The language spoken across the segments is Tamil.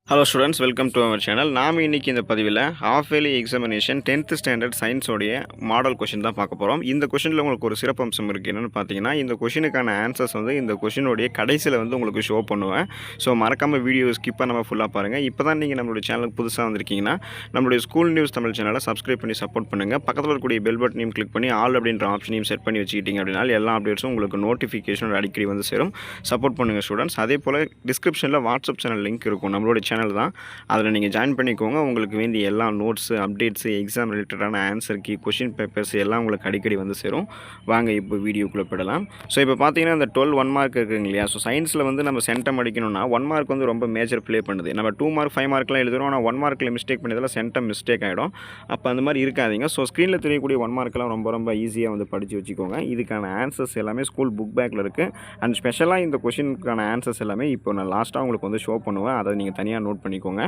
Hello students, welcome to our channel. நாம் இன்றைக்கி இந்த பதிவில் half yearly examination 10th standard சயின்ஸோடைய மாடல் கொஷின் தான் பார்க்க போகிறோம். இந்த கொஷினில் உங்களுக்கு ஒரு சிறப்பம்சம் இருக்குது. என்னென்னு பார்த்தீங்கன்னா, இந்த கொஷினுக்கான ஆன்சர்ஸ் இந்த கொஷினுடைய கடைசியில் உங்களுக்கு ஷோ பண்ணுவேன். ஸோ மறக்காமல் வீடியோ ஸ்கிப் பண்ணாமல் ஃபுல்லாக பாருங்கள். இப்போ தான் நீங்கள் நம்மளுடைய சேனலுக்கு புதுசாக வந்திருக்கீங்கன்னா நம்மளுடைய ஸ்கூல் நியூஸ் தமிழ் சேனலை சப்ஸ்கிரைப் பண்ணி சப்போர்ட் பண்ணுங்கள். பக்கத்தில் இருக்கக்கூடிய பெல் பட்டனையும் கிளிக் பண்ணி ஆல் அப்படின்ற ஆப்ஷனையும் செட் பண்ணி வச்சுக்கிட்டீங்க அப்படின்னா எல்லா அப்டேட்ஸும் உங்களுக்கு நோட்டிஃபிகேஷன் அடிக்கடி சேரும். சப்போர்ட் பண்ணுங்கள் ஸ்டூடெண்ட்ஸ். அதே போல் டிஸ்கிரிப்ஷனில் வாட்ஸ்அப் சேனல் லிங்க் இருக்கும். நம்மளுடைய சேனல் தான், அதில் நீங்கள் ஜாயின் பண்ணிக்கோங்க. உங்களுக்கு வேண்டிய எல்லா நோட்ஸு, அப்டேட்ஸு, எக்ஸாம் ரிலேட்டடான ஆன்சர் கீ, கொஷின் பேப்பர்ஸ் எல்லாம் உங்களுக்கு அடிக்கடி சேரும். வாங்க இப்போ வீடியோக்குள்ளே போயிடலாம். ஸோ இப்போ பார்த்தீங்கன்னா இந்த 12 1 மார்க் இருக்குங்க இல்லையா? ஸோ சயின்ஸில் நம்ம சென்டம் அடிக்கணும்னா 1 மார்க் ரொம்ப மேஜர் ப்ளே பண்ணுது. நம்ம 2 மார்க் 5 மார்க்லாம் எழுதுகிறோம். ஆனால் 1 மார்க்கில் மிஸ்டேக் பண்ணதெல்லாம் சென்டம் மிஸ்டேக் ஆகிடும். அப்போ அந்த மாதிரி இருக்காதிங்க. ஸோ ஸ்க்ரீனில் தெரியக்கூடிய 1 மார்க்கெலாம் ரொம்ப ஈஸியாக படித்து வச்சுக்கோங்க. இதுக்கான ஆன்சர்ஸ் எல்லாமே ஸ்கூல் புக் பேக்கில் இருக்குது. அண்ட் ஸ்பெஷலாக இந்த கொஷினுக்கான ஆன்சர்ஸ் எல்லாமே இப்போ நான் லாஸ்ட்டாக உங்களுக்கு ஷோ பண்ணுவேன். அதை நீங்கள் தனியாக நோட் பண்ணிக்கோங்க.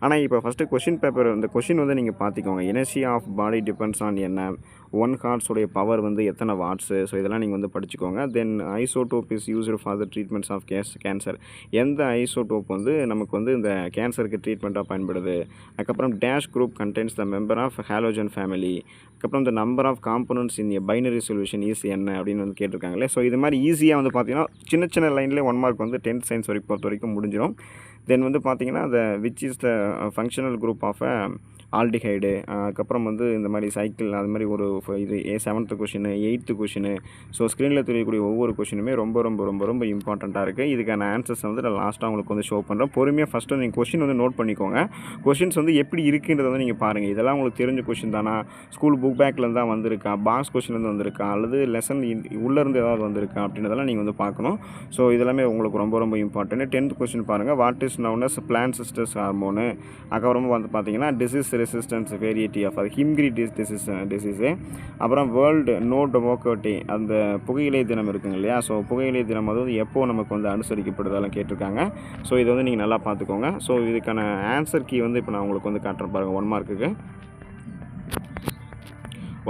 ஆனால் இப்போ ஃபஸ்ட்டு கொஷின் பேப்பர், இந்த கொஷின் நீங்கள் பார்த்துக்கோங்க. Energy of body depends on என்ன, 1 ஹார்ட்ஸோடைய பவர் எத்தனை வாட்ஸு. ஸோ இதெல்லாம் நீங்கள் படிச்சுக்கோங்க. Then isotope is used for the treatments of cancer. எந்த ஐசோடோப் நமக்கு இந்த கேன்சருக்கு ட்ரீட்மெண்ட்டாக பயன்படுது. அதுக்கப்புறம் dash group contents the member of halogen family. அதுக்கப்புறம் இந்த number of components in binary solution is என்ன அப்படின்னு கேட்டிருக்காங்களே. ஸோ இது மாதிரி ஈஸியாக பார்த்தீங்கன்னா சின்ன லைன்லேயே 1 மார்க் 10th சயின்ஸ் பொறுத்த வரைக்கும் முடிஞ்சிடும். தென் பார்த்தீங்கன்னா which is the functional group of aldehyde. அதுக்கப்புறம் இந்த மாதிரி சைக்கிள், அது மாதிரி ஒரு இது 7th question, 8th question. So ஸ்க்ரீனில் தெரியக்கூடிய ஒவ்வொரு கொஷினுமே ரொம்ப இம்பார்ட்டண்ட்டாக இருக்குது. இதுக்கான ஆன்சர்ஸ் நான் லாஸ்ட்டாக உங்களுக்கு ஷோ பண்ணுறேன். பொறுமையாக ஃபஸ்ட்டு நீங்கள் கொஷின் நோட் பண்ணிக்கோங்க. கொஷின்ஸ் எப்படி இருக்குன்றதை நீங்கள் பாருங்கள். இதெல்லாம் உங்களுக்கு தெரிஞ்ச கொஷின் தானா, ஸ்கூல் புக் பேக்லேருந்து தான் வந்திருக்கா, பாக்ஸ் கொஷின்லேருந்து வந்திருக்கா, அல்லது லெசன் உள்ளேருந்து ஏதாவது வந்திருக்கா அப்படின்றதெல்லாம் நீங்கள் பார்க்கணும். ஸோ இதெல்லாமே உங்களுக்கு ரொம்ப இம்பார்ட்டன்ட். 10th கொஷின் பாருங்கள். What is known as plant stress hormone. அதுக்கப்புறமா பார்த்தீங்கன்னா disease resistance variety of Himgiri disease. அப்புறம் வேர்ல்டு நோ டொபாக்கோ டே, அந்த புகையிலை தினம் இருக்குங்க இல்லையா? ஸோ புகையிலை தினம் எப்போ நமக்கு அனுசரிக்கப்படுதெல்லாம் கேட்டிருக்காங்க. ஸோ இதை நீங்கள் நல்லா பார்த்துக்கோங்க. ஸோ இதுக்கான ஆன்சர் கீ இப்போ நான் உங்களுக்கு காட்டுறேன் பாருங்கள். 1 மார்க்குக்கு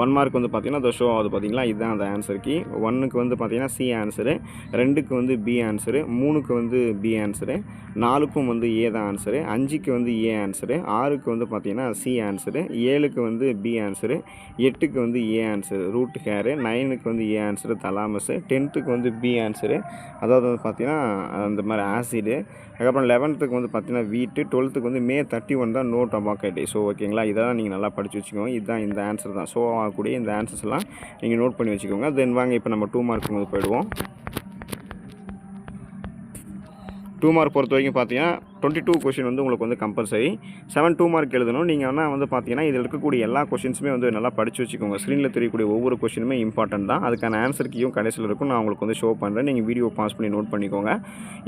1 மார்க் பார்த்தீங்கன்னா இந்த ஷோ ஆகுது பார்த்தீங்களா? இதுதான் அந்த ஆன்சர் கீ. 1க்கு பார்த்தீங்கன்னா சி ஆன்சரு, 2க்கு பி ஆன்சரு, 3க்கு பி ஆன்சரு, 4க்கும் ஏ தான் ஆன்சரு, 5க்கு ஏ ஆன்சரு, 6க்கு பார்த்தீங்கன்னா சி ஆன்சரு, 7க்கு பி ஆன்சரு, 8க்கு ஏ ஆன்சரு ரூட் ஹேரு, 9க்கு ஏ ஆன்சரு தலாமஸு, 10க்கு பி ஆன்சரு, அதாவது பார்த்தீங்கன்னா அந்த மாதிரி ஆசிடு. அதுக்கப்புறம் 11க்கு பார்த்தீங்கன்னா வீட்டு, 12க்கு மே 31 தான் நோ டொபாக்கோ டே. ஸோ ஓகேங்களா? இதெல்லாம் நீங்கள் நல்லா படித்து வச்சுக்கோங்க. இதுதான் இந்த ஆன்சர் தான். ஸோ ஆகக்கூடிய இந்த ஆன்சர்ஸ் எல்லாம் நீங்கள் நோட் பண்ணி வச்சுக்கோங்க. தென் வாங்க இப்போ நம்ம 2 மார்க் போயிடுவோம். 2 மார்க் பொறுத்த வரைக்கும் பார்த்தீங்கன்னா 22 கொஷின் உங்களுக்கு கம்பல்சரி. 7 2 மார்க் எழுதணும். நீங்கள் ஆனால் பார்த்தீங்கன்னா இதில் இருக்கக்கூடிய எல்லா கொஷின்ஸுமே நல்லா படித்து வச்சுக்கோங்க. ஸ்க்ரீனில் தெரியக்கூடிய ஒவ்வொரு கொஷினுமே இம்பார்ட்டன்ட் தான். அதுக்கான ஆன்சர் கீயும் கடைசியில் இருக்கும். நான் உங்களுக்கு ஷோ பண்ணுறேன். நீங்கள் வீடியோ பாஸ் பண்ணி நோட் பண்ணிக்கோங்க.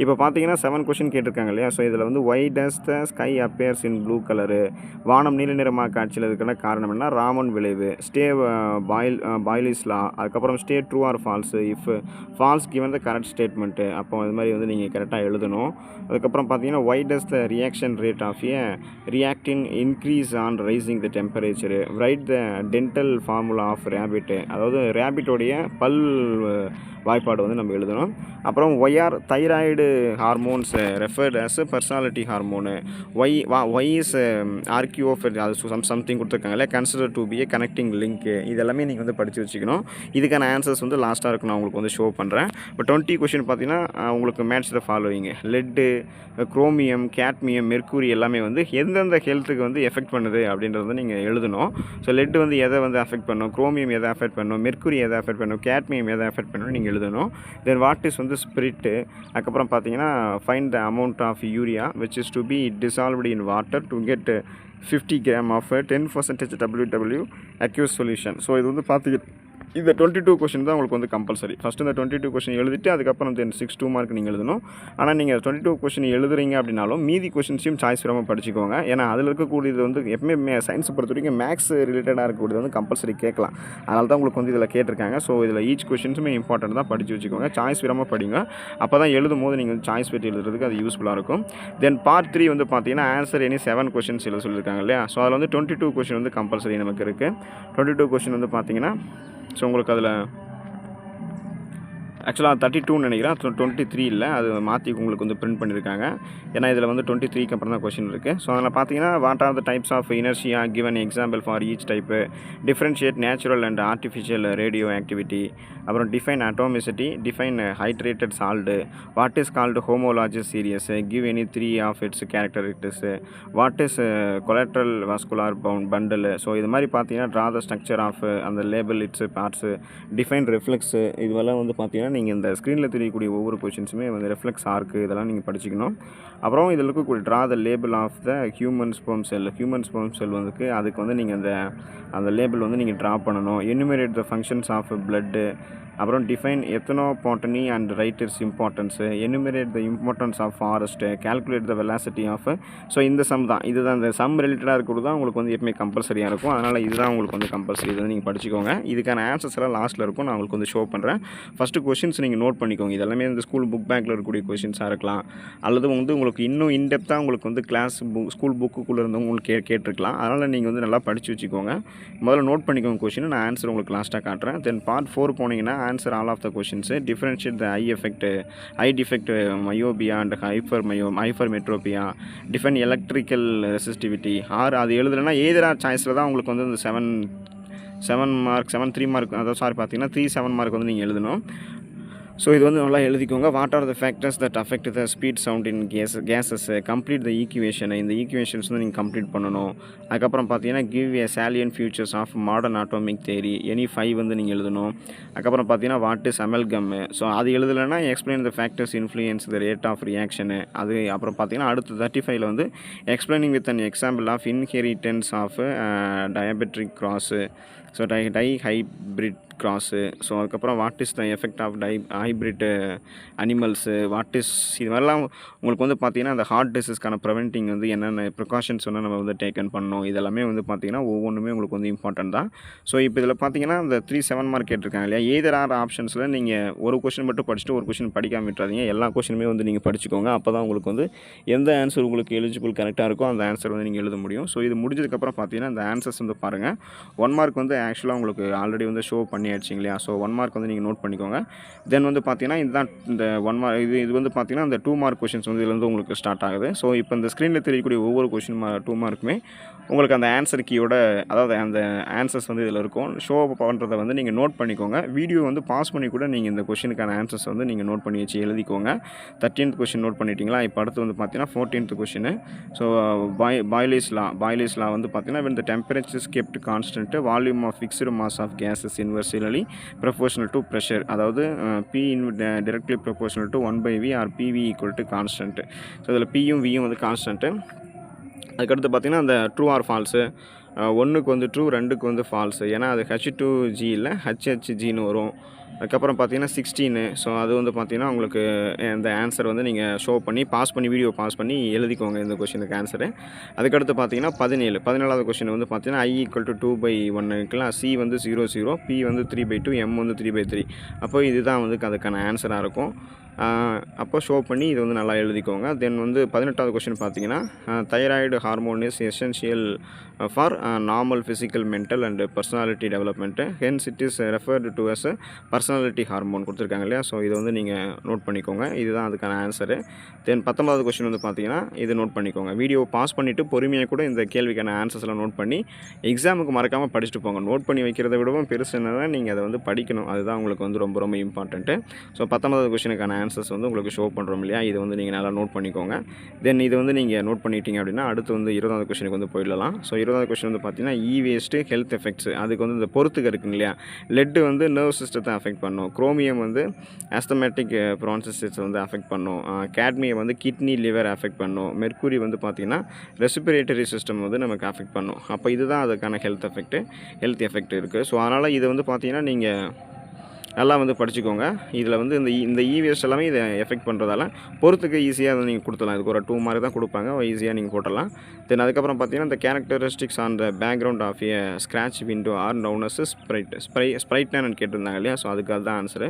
இப்போ பார்த்தீங்கன்னா 7 கொஷின் கேட்டிருக்காங்க இல்லையா? ஸோ இதில் why does the sky appears in blue colour. வானம் நீல நிறமாக காட்சியில் இருக்கிற காரணம் என்ன? ராமன் விளைவு. State Boyle's law. அதுக்கப்புறம் state true or false. If false given the correct statement. அப்போ அது மாதிரி நீங்கள் கரெக்டாக எழுதணும். அதுக்கப்புறம் பார்த்தீங்கன்னா why does the reaction rate of a reactant increase on rising the temperature. Write the dental formula of rabbit. அதாவது ரேபிட்டோடைய பல் வாய்ப்பாடு நம்ம எழுதணும். அப்புறம் why are thyroid hormones referred as personality hormone. Why is ஆர்கியூஃபெட், அது சம்திங் கொடுத்துருக்காங்களே, consider to be a connecting link. இதெல்லாமே நீங்கள் படித்து வச்சுக்கணும். இதுக்கான ஆன்சர்ஸ் லாஸ்ட்டாக இருக்கும். நான் உங்களுக்கு ஷோ பண்ணுறேன். இப்போ 20 கொஷின் பார்த்தீங்கன்னா உங்களுக்கு match the following. Laddu, chromium, cadmium, mercury எல்லாமே எந்தெந்த ஹெல்த்துக்கு எஃபெக்ட் பண்ணுது அப்படின்றத நீங்கள் எழுதணும். ஸோ லெட்டு எதை அஃபெக்ட் பண்ணும், குரோமியம் எதை அஃபெக்ட் பண்ணும், மெர்க்குரி எதை அஃபெக்ட் பண்ணும், கேட்மியம் எதை அஃபெக்ட் பண்ணணும் நீங்கள் எழுதணும். Then what is spirit. அதுக்கப்புறம் பார்த்தீங்கன்னா find the amount of urea which is to be dissolved in water to get 50 gram of 10% WW aqueous solution. So இது பார்த்துக்கிட்டு இந்த 22 கொஷின் தான் உங்களுக்கு கம்பல்சரி. ஃபஸ்ட்டு இந்த 22 கொஷின் எழுதிட்டு அதுக்கப்புறம் தென் 6 2 மார்க் நீங்கள் எழுதணும். ஆனால் நீங்கள் 22 கொஷின் எழுதுறீங்க அப்படின்னாலும் மீதி கொஷின்ஸையும் சாய்ஸ் வராமல் படிச்சுக்கோங்க. ஏன்னா அதில் இருக்கக்கூடியது எப்பவுமே சயின்ஸை பொறுத்த வரைக்கும் மேக்ஸ் ரிலேட்டடாக இருக்கக்கூடியது கம்பல்சரி கேட்கலாம். அதனால தான் உங்களுக்கு இதில் கேட்டிருக்காங்க. ஸோ இதில் ஈச் கொஷின்ஸுமே இம்பார்ட்டன்ட் தான், படித்து வச்சுக்கோங்க. சாய்ஸ் வராமல் படிங்க. அப்போ தான் எழுதும் போது நீங்கள் சாய்ஸ் பெட்டி எழுதுறதுக்கு அது யூஸ்ஃபுல்லாக இருக்கும். தென் பார்ட் 3 பார்த்தீங்கன்னா ஆன்சர் எனி 7 கொஷின்ஸ் எழுத சொல்லியிருக்காங்க இல்லையா? ஸோ அதில் 22 கொஷின் கம்பல்சரி நமக்கு இருக்குது. 22 கொஷின் பார்த்தீங்கன்னா ஸோ உங்களுக்கு அதில் ஆக்சுவலாக 32ன்னு நினைக்கிறேன், 23 இல்லை, அது மாற்றி உங்களுக்கு வந்து பிரிண்ட் பண்ணியிருக்காங்க. ஏன்னா இதில் வந்து 23க்கு அப்புறம் தான் கொஸ்டின் இருக்குது. ஸோ அதில் பார்த்தீங்கன்னா what are the types of inertia given example for each type, differentiate natural and artificial radioactivity, அப்புறம் define atomicity, define hydrated salt, what is called homologous series, give any 3 of its characteristics, what is collateral vascular bundle. So இது மாதிரி பார்த்தீங்கன்னா ட்ரா த ஸ்ட்ரக்சர் ஆஃப் அந்த label its parts, define reflex, இதுவெல்லாம் வந்து பார்த்தீங்கன்னா நீங்கள் இந்த ஸ்க்ரீனில் தெரியக்கூடிய ஒவ்வொரு கொஷின்ஸுமே வந்து ரிஃப்ளெக்ஸ் ஆர்க்கு இதெல்லாம் நீங்கள் படிச்சுக்கணும். அப்புறம் இதில் இருக்கக்கூடிய draw the label of the human sperm cell, human sperm cell வந்து அதுக்கு வந்து நீங்கள் அந்த லேபிள் வந்து நீங்கள் ட்ரா பண்ணணும். Enumerate the functions of blood, அப்புறம் define ethnobotany and write its importance, enumerate the importance of forest, calculate the velocity of. So இந்த சம் தான், இதுதான் இந்த சம் ரிலேட்டடாக இருக்கிறது தான் உங்களுக்கு வந்து எப்பவுமே கம்பல்சரியாக இருக்கும். அதனால் இதுதான் உங்களுக்கு வந்து கம்பல்சரி, இதை நீங்கள் படிச்சுக்கோங்க. இதுக்கான ஆன்சர்ஸ் எல்லாம் லாஸ்ட்டில் இருக்கும், நான் உங்களுக்கு வந்து ஷோ பண்ணுறேன். ஃபஸ்ட்டு கொஷின்ஸ் நீங்கள் நோட் பண்ணிக்கோங்க. இதெல்லாமே இந்த ஸ்கூல் புக் பேக்கில் இருக்கக்கூடிய கொஷின்ஸாக இருக்கலாம், அல்லது வந்து உங்களுக்கு இன்னும் இன்டெப்த்தாக உங்களுக்கு வந்து கிளாஸ் ஸ்கூல் புக்குள்ளே இருந்தவங்க உங்களுக்கு கேட்டிருக்கலாம். அதனால் நீங்கள் வந்து நல்லா படித்து வச்சுக்கோங்க. முதல்ல நோட் பண்ணிக்கோங்க கொஷின், நான் ஆன்சர் உங்களுக்கு லாஸ்ட்டாக காட்டுறேன். தென் பார்ட் 4 போனீங்கன்னா answer all of the questions, differentiate the eye defect myopia and hypermetropia, define electrical resistivity. அது எழுதலைன்னா ஏதரா சாய்ஸில் தான் உங்களுக்கு வந்து இந்த 3 மார்க், அதாவது சாரி பார்த்தீங்கன்னா 7 மார்க் வந்து நீங்கள் எழுதணும். ஸோ இது வந்து நல்லா எழுதிக்கோங்க. What are the factors that affect the speed sound in gases, complete the equation, இந்த ஈக்குவேஷன்ஸ் வந்து நீங்கள் கம்ப்ளீட் பண்ணணும். அதுக்கப்புறம் பார்த்தீங்கன்னா give a salient features of modern atomic theory, any 5 வந்து நீங்கள் எழுதணும். அதுக்கப்புறம் பார்த்தீங்கன்னா வாட் இஸ் அமெல்கம், ஸோ அது எழுதலைன்னா explain the factors influence the rate of reaction. அது அப்புறம் பார்த்தீங்கன்னா அடுத்து 35ல் வந்து explaining with an example of inheritance of dihybrid cross, so hybrid cross. So அதுக்கப்புறம் what is the effect of hybrid animals, what is, இது மாதிரிலாம் உங்களுக்கு வந்து பார்த்திங்கன்னா அந்த ஹார்ட் டிசீஸ்க்கான ப்ரிவென்டிங் வந்து என்னென்ன ப்ரிகாஷன்ஸ் வந்து நம்ம வந்து டேக்கன் பண்ணணும், இதெல்லாமே வந்து பார்த்திங்கன்னா ஒவ்வொன்றுமே உங்களுக்கு வந்து இம்பார்ட்டன்ட் தான். ஸோ இப்போ இதில் பார்த்திங்கன்னா இந்த 7 மார்க் கேட்டிருக்காங்க இல்லையா, ஏதர் ஆர் ஆப்ஷன்ஸில் நீங்கள் ஒரு கொஷின் மட்டும் படிச்சுட்டு ஒரு கொஷின் படிக்காம விட்டுறாதீங்க. எல்லா கொஷினுமே வந்து நீங்கள் படிச்சுக்கோங்க. அப்போ தான் உங்களுக்கு வந்து எந்த ஆன்சர் உங்களுக்கு எலிஜிபிள் கரெக்டாக இருக்கோ அந்த ஆன்சர் வந்து நீங்கள் எழுத முடியும். ஸோ இது முடிஞ்சதுக்கப்புறம் பார்த்திங்கன்னா இந்த ஆன்சர்ஸ் வந்து பாருங்கள். 1 மார்க் வந்து ஆக்சுவலாக உங்களுக்கு ஆல்ரெடி வந்து ஷோ பண்ணியாச்சு இல்லையா. ஸோ 1 மார்க் வந்து நீங்கள் நோட் பண்ணிக்கோங்க. தென் வந்து பார்த்தீங்கன்னா இதுதான் இந்த 1 மார்க், இது வந்து பார்த்தீங்கன்னா இந்த 2 மார்க் கொஷின்ஸ் வந்து இதுலேருந்து உங்களுக்கு ஸ்டார்ட் ஆகுது. ஸோ இப்போ இந்த ஸ்க்ரீனில் தெரியக்கூடிய ஒவ்வொரு கொஷின் 2 மார்க்குமே உங்களுக்கு அந்த ஆன்சர் கீயோட, அதாவது அந்த ஆன்சர்ஸ் வந்து இதில் இருக்கும். ஷோ பண்ணுறதை வந்து நீங்கள் நோட் பண்ணிக்கோங்க. வீடியோ வந்து பாஸ் பண்ணி கூட நீங்கள் இந்த கொஷினுக்கான ஆன்சர்ஸ் வந்து நீங்கள் நோட் பண்ணி வச்சு எழுதிக்கோங்க. 13th கொஷின் நோட் பண்ணிட்டீங்களா. இப்போ அடுத்து வந்து பார்த்தீங்கன்னா 14th கொஷின். ஸோ பாய்லிஸ் லா வந்து பார்த்தீங்கன்னா when the temperature is kept constant, volume of fixed mass of gas is inversely proportional to pressure, அதாவது P directly proportional to 1/V or PV equal to constant. So இதில் Pயும் Vயும் வந்து கான்ஸ்டன்ட்டு. அதுக்கடுத்து பார்த்திங்கன்னா அந்த ட்ரூ ஆர் ஃபால்ஸு, 1க்கு வந்து ட்ரூ, 2க்கு வந்து ஃபால்ஸு, ஏன்னா அது H2G இல்லை HHGன்னு வரும். அதுக்கப்புறம் பார்த்தீங்கன்னா 16, ஸோ அது வந்து பார்த்தீங்கன்னா உங்களுக்கு இந்த ஆன்சர் வந்து நீங்கள் ஷோ பண்ணி வீடியோ பாஸ் பண்ணி எழுதிக்கோங்க இந்த கொஷினுக்கு ஆன்சரு. அதுக்கடுத்து பார்த்தீங்கன்னா 17வது கொஷின் வந்து பார்த்தீங்கன்னா I = 2/1 இருக்குல்ல, C வந்து 0, P வந்து 3/2, M வந்து 3/3. அப்போ இதுதான் வந்து அதுக்கான ஆன்சராக இருக்கும். அப்போ ஷோ பண்ணி இது வந்து நல்லா எழுதிக்கோங்க. தென் வந்து 18வது கொஷின் பார்த்தீங்கன்னா thyroid hormone is essential for normal physical mental and personality development, hence it is referred to us personality hormone கொடுத்துருக்காங்க இல்லையா. ஸோ இதை வந்து நீங்கள் நோட் பண்ணிக்கோங்க. இதுதான் அதுக்கான ஆன்சரு. தென் 19வது கொஷின் வந்து பார்த்தீங்கன்னா இது நோட் பண்ணிக்கோங்க. வீடியோ பாஸ் பண்ணிவிட்டு பொறுமையாக கூட இந்த கேள்விக்கான ஆன்சர்ஸ்லாம் நோட் பண்ணி எக்ஸாமுக்கு மறக்காமல் படிச்சுட்டு போங்க. நோட் பண்ணி வைக்கிறத விடவும் பெருசு என்னன்னா நீங்கள் அதை வந்து படிக்கணும். அதுதான் உங்களுக்கு வந்து ரொம்ப ரொம்ப இம்பார்ட்டண்ட்டு. ஸோ 19வது கொஷினுக்கான ஆன்சர்ஸ் வந்து உங்களுக்கு ஷோ பண்ணுறோம் இல்லையா, இது வந்து நீங்கள் நல்லா நோட் பண்ணிக்கோங்க. தென் இது வந்து நீங்கள் நோட் பண்ணிட்டீங்க அப்படின்னா அடுத்து வந்து 20வது கொஷினுக்கு வந்து போயிடலாம். ஸோ 20வது கொஷின் வந்து பார்த்தீங்கன்னா வேஸ்ட்டு ஹெல்த் எஃபெக்ட்ஸ், அதுக்கு வந்து இந்த பொறுத்துக்க இருக்குங்க இல்லையா. லெட்டு வந்து நர்வ் சிஸ்டத்தை அஃபெக்ட் பண்ணும், குரோமியம் வந்து ஆஸ்தமேட்டிக் ப்ரான்சிஸை வந்து அஃபெக்ட் பண்ணும், கேட்மியம் வந்து கிட்னி லிவர் அஃபெக்ட் பண்ணும், மெர்க்குரி வந்து பார்த்திங்கன்னா ரெஸ்பிரேட்டரி சிஸ்டம் வந்து நமக்கு அஃபெக்ட் பண்ணும். அப்போ இதுதான் அதுக்கான ஹெல்த் எஃபெக்ட் இருக்குது. ஸோ அதனால் இது வந்து பார்த்திங்கன்னா நீங்கள் நல்லா வந்து படிச்சுக்கோங்க. இதில் வந்து இந்த இவிஎஸ் எல்லாமே இதை எஃபெக்ட் பண்ணுறதால பொறுத்துக்கு ஈஸியாக அதை நீங்கள் கொடுத்துடலாம். இதுக்கு ஒரு 2 மார்க் தான் கொடுப்பாங்க, ஈஸியாக நீங்கள் போட்டலாம். தென் அதுக்கப்புறம் பார்த்தீங்கன்னா இந்த characteristics on the background of a scratch window are known as ஸ்ப்ரைட்னு கேட்டிருந்தாங்க இல்லையா. ஸோ அதுக்கு அதுதான் ஆன்சரு.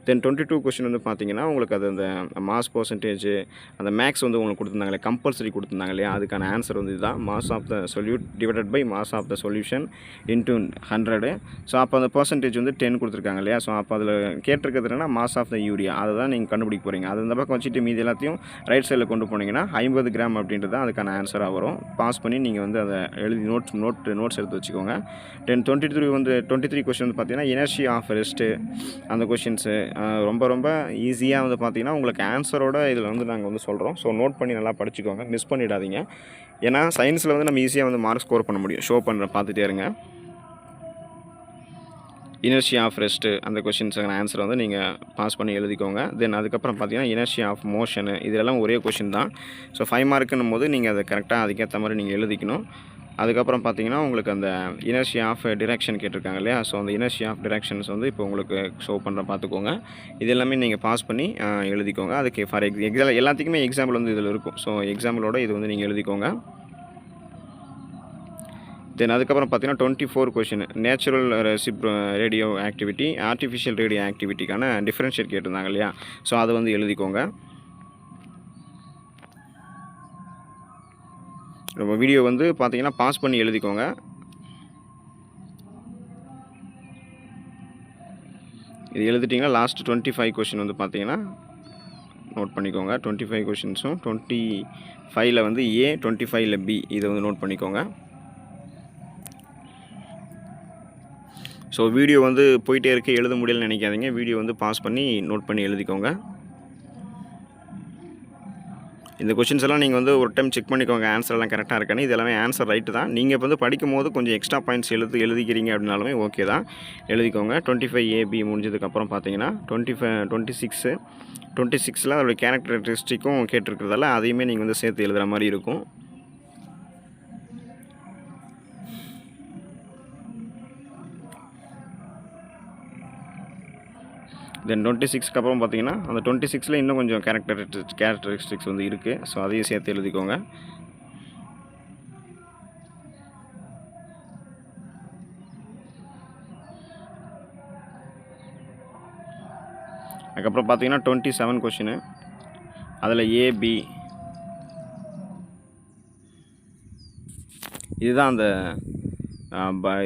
தென் 22 கொஷின் வந்து பார்த்தீங்கன்னா உங்களுக்கு அது அந்த மாஸ் பர்சன்டேஜ் அந்த மேக்ஸ் வந்து உங்களுக்கு கொடுத்துருந்தாங்க இல்லையா, கம்பல்சரி கொடுத்துருந்தாங்க இல்லையா, அதுக்கான ஆன்சர் வந்து இதுதான். Mass of the solute divided by mass of the solution into 100. So அப்போ அந்த பர்சன்டேஜ் வந்து 10 கொடுத்துருக்காங்க இல்லையா. ஸோ அப்போ இப்போ அதில் கேட்டிருக்கிறது என்னன்னா மாஸ் ஆஃப் த யூரியா அதை தான் நீங்கள் கண்டுபிடிக்க போகிறீங்க. அது இந்த பக்கம் வச்சுட்டு மீதி எல்லாத்தையும் ரைட் சைடில் கொண்டு போனீங்கன்னா 50 கிராம் அப்படின்றது தான் அதுக்கான ஆன்சராக வரும். பாஸ் பண்ணி நீங்கள் வந்து அதை எழுதி நோட்ஸ் எடுத்து வச்சுக்கோங்க. 23 கொஸ்டின் வந்து பார்த்தீங்கன்னா இனர்ஷி ஆஃப் ரெஸ்ட்டு அந்த கொஷின்ஸு ரொம்ப ரொம்ப ஈஸியாக வந்து பார்த்தீங்கன்னா உங்களுக்கு ஆன்சரோட இதில் வந்து நாங்கள் வந்து சொல்கிறோம். ஸோ நோட் பண்ணி நல்லா படிச்சுக்கோங்க, மிஸ் பண்ணிடாதீங்க. ஏன்னா சயின்ஸில் வந்து நம்ம ஈஸியாக வந்து மார்க் ஸ்கோர் பண்ண முடியும். ஷோ பண்ணுற பார்த்துட்டே இருங்க. இனர்ஷி ஆஃப் ரெஸ்ட்டு அந்த கொஷின்ஸுக்கான ஆன்சரை வந்து நீங்கள் பாஸ் பண்ணி எழுதிக்கோங்க. தென் அதுக்கப்புறம் பார்த்தீங்கன்னா இனர்ஷி ஆஃப் மோஷனு இதெல்லாம் ஒரே கொஷின் தான். ஸோ 5 மார்க்குன்னும் போது நீங்கள் அதை கரெக்டாக அதுக்கேற்ற மாதிரி நீங்கள் எழுதிக்கணும். அதுக்கப்புறம் பார்த்தீங்கன்னா உங்களுக்கு அந்த இனர்ஷி ஆஃப் டிரெக்ஷன் கேட்டிருக்காங்க இல்லையா? ஸோ அந்த இனர்ஷி ஆஃப் டிரெக்ஷன்ஸ் வந்து இப்போ உங்களுக்கு ஷோ பண்ணுற பார்த்துக்கோங்க. இது எல்லாமே நீங்கள் பாஸ் பண்ணி எழுதிக்கோங்க. அதுக்கு ஃபார் எல்லாத்துக்குமே எக்ஸாம்பிள் வந்து இதில் இருக்கும். ஸோ எக்ஸாம்பிளோட இது வந்து நீங்கள் எழுதிக்கோங்க. தென் அதுக்கப்புறம் பார்த்தீங்கன்னா 24 question natural radioactivity artificial radio ஆக்டிவிட்டிக்கான டிஃப்ரென்ஷியேட் கேட்டிருந்தாங்க இல்லையா? ஸோ அதை வந்து எழுதிக்கோங்க. நம்ம வீடியோ வந்து பார்த்தீங்கன்னா பாஸ் பண்ணி எழுதிக்கோங்க. இது எழுதிட்டிங்கன்னா லாஸ்ட் 25 கொஷின் வந்து பார்த்தீங்கன்னா நோட் பண்ணிக்கோங்க. 25 கொஷின்ஸும் 25ல் வந்து ஏ, 25ல் பி இதை வந்து நோட் பண்ணிக்கோங்க. ஸோ வீடியோ வந்து போயிட்டே இருக்க எழுத முடியலன்னு நினைக்காதீங்க. வீடியோ வந்து பாஸ் பண்ணி நோட் பண்ணி எழுதிக்கோங்க. இந்த கொஷின்ஸ் எல்லாம் நீங்கள் வந்து ஒரு டைம் செக் பண்ணிக்கோங்க ஆன்சர்லாம் கரெக்டாக இருக்கான்னு. இது எல்லாமே ஆன்சர் ரைட்டு தான். நீங்கள் இப்போ வந்து படிக்கும்போது கொஞ்சம் எக்ஸ்ட்ரா பாயிண்ட்ஸ் எழுதிக்கிறீங்க அப்படின்னாலுமே ஓகே தான், எழுதிக்கோங்க. 25 ஏபி முடிஞ்சதுக்கப்புறம் பார்த்தீங்கன்னா 26ல் அதோடைய கேரக்டரிஸ்டிக்கும் கேட்டிருக்கிறதால அதையுமே நீங்கள் வந்து சேர்த்து எழுதுகிற மாதிரி இருக்கும். தென் 26க்கு அப்புறம் பார்த்தீங்கன்னா அந்த 26ல் இன்னும் கொஞ்சம் கேரக்டரிஸ்டிக்ஸ் வந்து இருக்குது. ஸோ அதையும் சேர்த்து எழுதிக்கோங்க. அதுக்கப்புறம் பார்த்தீங்கன்னா 27 கொஷினு அதில் ஏபி இதுதான் அந்த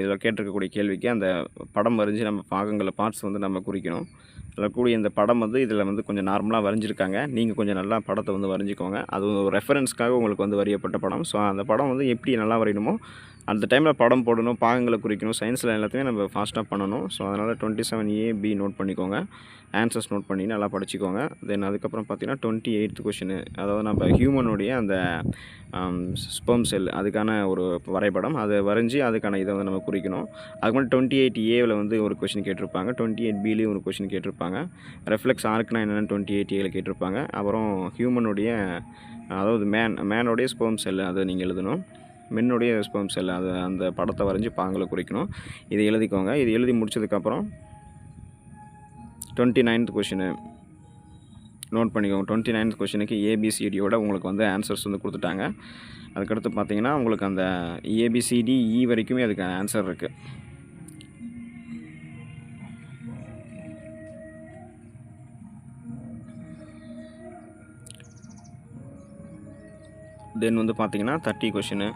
இதில் கேட்டிருக்கக்கூடிய கேள்விக்கு அந்த படம் வரைஞ்சி நம்ம பார்ட்ஸ் வந்து நம்ம குறிக்கணும். அதில் கூடிய இந்த படம் வந்து இதில் வந்து கொஞ்சம் நார்மலாக வரைஞ்சிருக்காங்க. நீங்கள் கொஞ்சம் நல்லா படத்தை வந்து வரைஞ்சிக்கோங்க. அது ஒரு ரெஃபரன்ஸ்க்காக உங்களுக்கு வந்து வரையப்பட்ட படம். ஸோ அந்த படம் வந்து எப்படி நல்லா வரையணுமோ அந்த டைமில் படம் போடணும், பாகங்களை குறிக்கணும். சயின்ஸில் எல்லாத்தையுமே நம்ம ஃபாஸ்ட்டாக பண்ணணும். ஸோ அதனால் 27A, B நோட் பண்ணிக்கோங்க. ஆன்சர்ஸ் நோட் பண்ணி நல்லா படிச்சுக்கோங்க. தென் அதுக்கப்புறம் பார்த்தீங்கன்னா 28th கொஷினு, அதாவது நம்ம ஹியூமனுடைய அந்த ஸ்பெர்ம் செல் அதுக்கான ஒரு வரைபடம் அதை வரைஞ்சி அதுக்கான இதை வந்து நம்ம குறிக்கணும். அதுக்கு முன்னாடி 28Aவில் வந்து ஒரு கொஷின் கேட்டிருப்பாங்க, 28Bலேயும் ஒரு கொஷின் கேட்டிருப்பாங்க. ரெஃப்ளெக்ஸ் ஆர்க்னா என்னென்னு 28Aவில் கேட்டிருப்பாங்க. அப்புறம் ஹியூமனுடைய அதாவது மேனுடைய ஸ்பெர்ம் செல் அதை நீங்கள் எழுதணும். மென்னுடைய ஸ்பெர்ம் செல் அது அந்த படத்தை வரைஞ்சி பாங்களை குறிக்கணும். இதை எழுதிக்கோங்க. இது எழுதி முடிச்சதுக்கப்புறம் 29th கொஷினு நோட் பண்ணிக்கோங்க. 29th கொஷினுக்கு ஏபிசிடியோட உங்களுக்கு வந்து ஆன்சர்ஸ் வந்து கொடுத்துட்டாங்க. அதுக்கடுத்து பார்த்தீங்கன்னா உங்களுக்கு அந்த ஏபிசிடி இ வரைக்குமே அதுக்கு ஆன்சர் இருக்குது. தென் வந்து பார்த்தீங்கன்னா 30 கொஷினு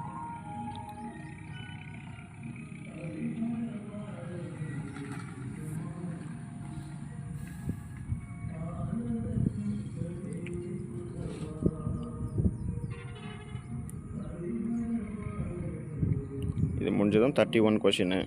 இது முடிஞ்சதும் 31 கொஷினு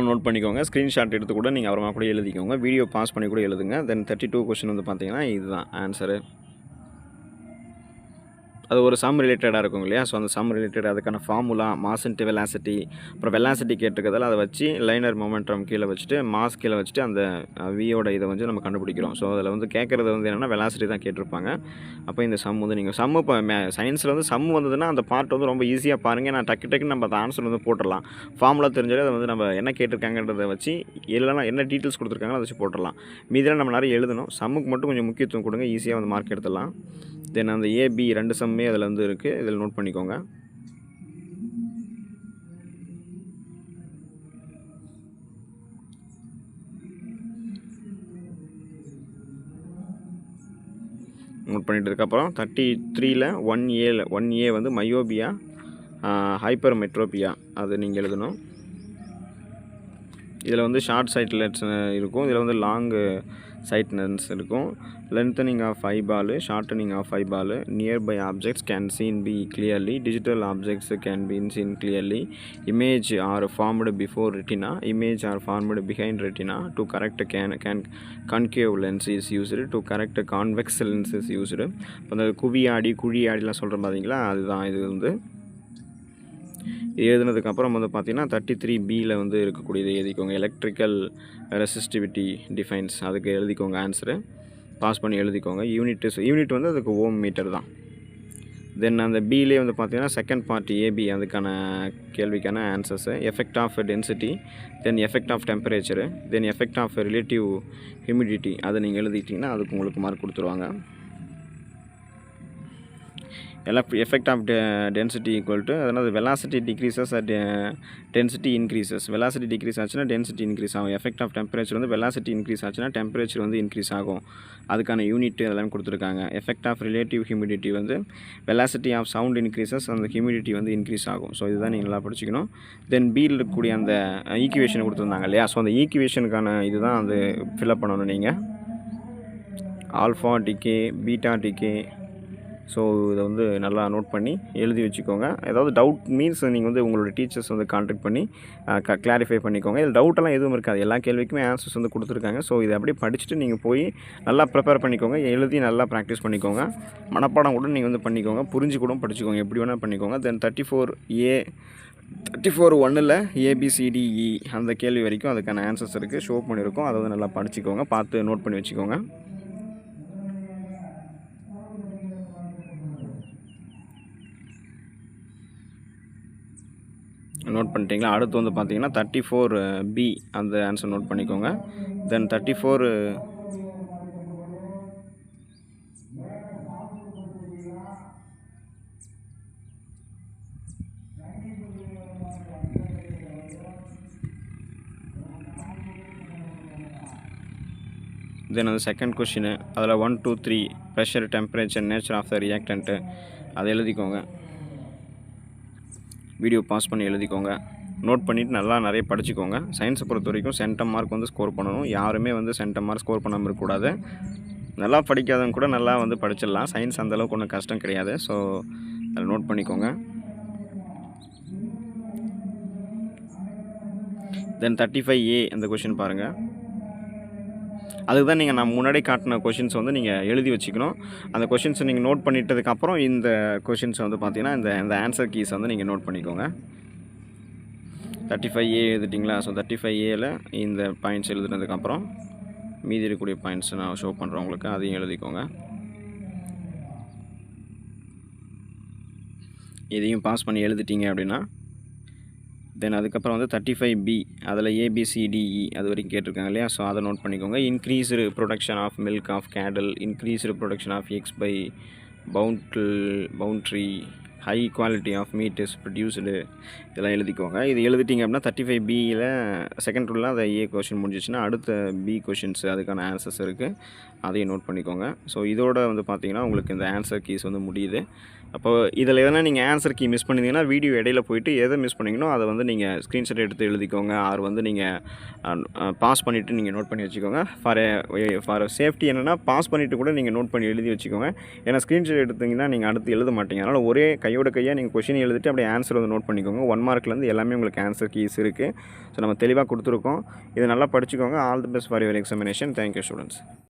நோட் பண்ணிக்கோங்க. ஸ்க்ரீன்ஷாட் எடுத்து கூட நீங்கள் அப்புறமா கூட எழுதிக்கோங்க. வீடியோ பாஸ் பண்ணி கூட எழுதுங்க. தென் 32 கொஷின் வந்து பார்த்தீங்கன்னா இதுதான் ஆன்சரு. அது ஒரு சம் ரிலேட்டடாக இருக்கும் இல்லையா? ஸோ அந்த சம் ரிலேட்டட் அதுக்கான ஃபார்முலா மாஸ் இன்ட்டு வெலாசிட்டி, அப்புறம் வெலாசிட்டி கேட்டிருக்கிறதால அதை வச்சு லைனர் மொமெண்டம் கீழே வச்சுட்டு மாஸ் கீழே வச்சுட்டு அந்த வியோட இதை வந்து நம்ம கண்டுபிடிக்கிறோம். ஸோ அதில் வந்து கேட்குறது வந்து என்னென்னா வெலாசிட்டி தான் கேட்டிருப்பாங்க. அப்போ இந்த சம் வந்து நீங்கள் சம்மு இப்போ சயின்ஸில் வந்து சம் வந்ததுன்னா அந்த பார்ட் வந்து ரொம்ப ஈஸியாக பாருங்கள். நான் டக்குன்னு நம்ம அந்த ஆன்சர் வந்து போட்டுடலாம். ஃபார்முலா தெரிஞ்சாலே அதை வந்து நம்ம என்ன கேட்டிருக்காங்கன்றதை வச்சு இல்லைனா என்ன டீட்டெயில்ஸ் கொடுத்துருக்காங்களோ அதை வச்சு போட்டுடலாம். மீதிலாம் நம்ம நிறைய எழுதணும். சம்முக்கு மட்டும் கொஞ்சம் முக்கியத்துவம் கொடுங்க, ஈஸியாக வந்து மார்க் எடுத்துடலாம். தென் அந்த ஏபி 2 சம்மே அதில் வந்து இருக்குது. இதில் நோட் பண்ணிக்கோங்க. நோட் பண்ணிட்டதுக்கப்புறம் 33ல் 1A வந்து மயோபியா ஹைப்பர் மெட்ரோபியா அது நீங்கள் எழுதணும். இதில் வந்து ஷார்ட் சைட்லெட்ஸ் இருக்கும், இதில் வந்து லாங் சைட்னஸ் இருக்கும். Lengthening of eyeball, shortening of eyeball, nearby objects can seen be clearly, digital objects can be seen clearly, image are formed before retina, image are formed behind retina, to correct concave lens is used, to correct convex lens is used. இப்போ அந்த குழியாடிலாம் சொல்கிறோம் பார்த்தீங்களா, அதுதான் இது வந்து எழுதுனதுக்கப்புறம் வந்து பார்த்திங்கன்னா 33Bயில் வந்து இருக்கக்கூடியது எழுதிக்கோங்க. எலக்ட்ரிக்கல் ரெசிஸ்டிவிட்டி டிஃபைன்ஸ் அதுக்கு எழுதிக்கோங்க. ஆன்சரு பாஸ் பண்ணி எழுதிக்கோங்க. யூனிட் வந்து அதுக்கு ஓம் மீட்டர் தான். தென் அந்த பிலே வந்து பார்த்திங்கன்னா செகண்ட் பார்ட் ஏபி அதுக்கான கேள்விக்கான answers. Effect of density, then effect of temperature, then effect of relative humidity அதை நீங்கள் எழுதிட்டிங்கன்னா அதுக்கு உங்களுக்கு மார்க் கொடுத்துருவாங்க. Effect of density equal to அதனால் velocity decreases at density increases. Velocity decrease ஆச்சுன்னா டென்சிட்டி இன்க்ரீஸ் ஆகும். எஃபெக்ட் ஆஃப் டெம்பரேச்சர் வந்து வெலாசிட்டி இன்க்ரீஸ் ஆச்சுன்னா டெம்பரேச்சர் வந்து இன்க்ரீஸ் ஆகும். அதுக்கான யூனிட் அதெல்லாம் கொடுத்துருக்காங்க. எஃபெக்ட் ஆஃப் ரிலேட்டிவ் ஹியூமிடிட்டி வந்து வெலாசிட்டி ஆஃப் சவுண்ட் இன்க்ரீசஸ், அந்த ஹியூமிடிட்டி வந்து இன்க்ரீஸ் ஆகும். ஸோ இதுதான் நீங்கள் நல்லா படிச்சுக்கணும். தென் பியில் இருக்கக்கூடிய அந்த ஈக்குவேஷன் கொடுத்துருந்தாங்க இல்லையா, ஸோ அந்த ஈக்குவேஷனுக்கான இதுதான் அது ஃபில்அப் பண்ணணும் நீங்கள். Alpha decay, beta decay. So இதை வந்து நல்லா நோட் பண்ணி எழுதி வச்சுக்கோங்க. ஏதாவது டவுட் மீன்ஸ் நீங்கள் வந்து உங்களோட டீச்சர்ஸ் வந்து கான்டாக்ட் பண்ணி கிளாரிஃபை பண்ணிக்கோங்க. இதில் டவுட்டெல்லாம் எதுவும் இருக்காது, எல்லா கேள்விக்குமே ஆன்சர்ஸ் வந்து கொடுத்துருக்காங்க. ஸோ இதை அப்படியே படிச்சுட்டு நீங்கள் போய் நல்லா ப்ரிப்பேர் பண்ணிக்கோங்க, எழுதி நல்லா ப்ராக்டிஸ் பண்ணிக்கோங்க. மனப்பாடம் கூட நீங்கள் வந்து பண்ணிக்கோங்க, புரிஞ்சு கூட படிச்சுக்கோங்க, எப்படி வேணால் பண்ணிக்கோங்க. தென் 34(1)ல் ABCDE அந்த கேள்வி வரைக்கும் அதுக்கான ஆன்சர்ஸ் இருக்குது, ஷோ பண்ணியிருக்கோம். அதை வந்து நல்லா படிச்சுக்கோங்க, பார்த்து நோட் பண்ணி வச்சுக்கோங்க. நோட் பண்ணிட்டீங்களா? அடுத்து வந்து பார்த்தீங்கன்னா 34B அந்த ஆன்சர் நோட் பண்ணிக்கோங்க. தென் 34 தென் அது செகண்ட் கொஷினு. அதில் 1, 2, 3 pressure, temperature, nature of the reactant அதை எழுதிக்கோங்க. வீடியோ பாஸ் பண்ணி எழுதிக்கோங்க. நோட் பண்ணிவிட்டு நல்லா நிறைய படிச்சுக்கோங்க. சயின்ஸை பொறுத்த வரைக்கும் சென்டம் மார்க் வந்து ஸ்கோர் பண்ணணும். யாருமே வந்து சென்டம் மார்க் ஸ்கோர் பண்ணாமல் இருக்கக்கூடாது. நல்லா படிக்காதவங்க கூட நல்லா வந்து படிச்சிடலாம். சயின்ஸ் அந்தளவுக்கு ஒன்றும் கஷ்டம் கிடையாது. ஸோ அதை நோட் பண்ணிக்கோங்க. தென் 35A அந்த கொஷின் பாருங்கள். அதுக்கு தான் நீங்கள் நான் முன்னாடி காட்டின கொஷின்ஸ் வந்து நீங்கள் எழுதி வச்சுக்கணும். அந்த கொஷின்ஸை நீங்கள் நோட் பண்ணிட்டதுக்கப்புறம் இந்த கொஷின்ஸை வந்து பார்த்தீங்கன்னா இந்த ஆன்சர் கீஸ் வந்து நீங்கள் நோட் பண்ணிக்கோங்க. 35A எழுதிட்டிங்களா? ஸோ 35Aவில் இந்த பாயிண்ட்ஸ் எழுதுனதுக்கப்புறம் மீதி இருக்கக்கூடிய பாயிண்ட்ஸ் நான் ஷோ பண்ணுறேன் உங்களுக்கு, அதையும் எழுதிக்கோங்க. இதையும் பாஸ் பண்ணி எழுதிட்டீங்க அப்படின்னா தென் அதுக்கப்புறம் வந்து 35B அதில் ABCDE அது வரைக்கும் கேட்டிருக்காங்க இல்லையா, ஸோ அதை நோட் பண்ணிக்கோங்க. Increased production of milk of cattle, increased production of eggs by poultry, high quality of meat is produced, இதெல்லாம் எழுதிக்கோங்க. இது எழுதிட்டிங்க அப்படின்னா 35Bயில் செகண்ட் ரூலில் அந்த A கொஷின் முடிஞ்சிச்சுன்னா அடுத்த B கொஷின்ஸ் அதுக்கான ஆன்சர்ஸ் இருக்குது, அதையும் நோட் பண்ணிக்கோங்க. ஸோ இதோட வந்து பார்த்திங்கன்னா உங்களுக்கு இந்த ஆன்சர் கீஸ் வந்து முடியுது. அப்போ இதில் எதனா நீங்கள் ஆன்சர் கீ மிஸ் பண்ணிங்கன்னா வீடியோ இடையில போயிட்டு எதை மிஸ் பண்ணிங்கனோ அதை வந்து நீங்கள் ஸ்க்ரீன்ஷாட் எடுத்து எழுதிக்கோங்க. ஆர் வந்து நீங்கள் பாஸ் பண்ணிவிட்டு நீங்கள் நோட் பண்ணி வச்சுக்கோங்க. ஃபார் சேஃப்டி என்னென்னா பாஸ் பண்ணிவிட்டு கூட நீங்கள் நோட் பண்ணி எழுதி வச்சுக்கோங்க. ஏன்னா ஸ்க்ரீன்ஷாட் எடுத்திங்கன்னா நீங்கள் அடுத்து எழுத மாட்டீங்க. அதனால் ஒரே கையோட கையாக நீங்கள் கொஷின் எழுதிட்டு அப்படியே ஆன்சர் வந்து நோட் பண்ணிக்கோங்க. 1 மார்க்லேருந்து எல்லாமே உங்களுக்கு ஆன்சர் கீஸ் இருக்குது. ஸோ நம்ம தெளிவாக கொடுத்துருக்கோம். இதை நல்லா படிச்சுக்கோங்க. All the best for your examination. Thank you students.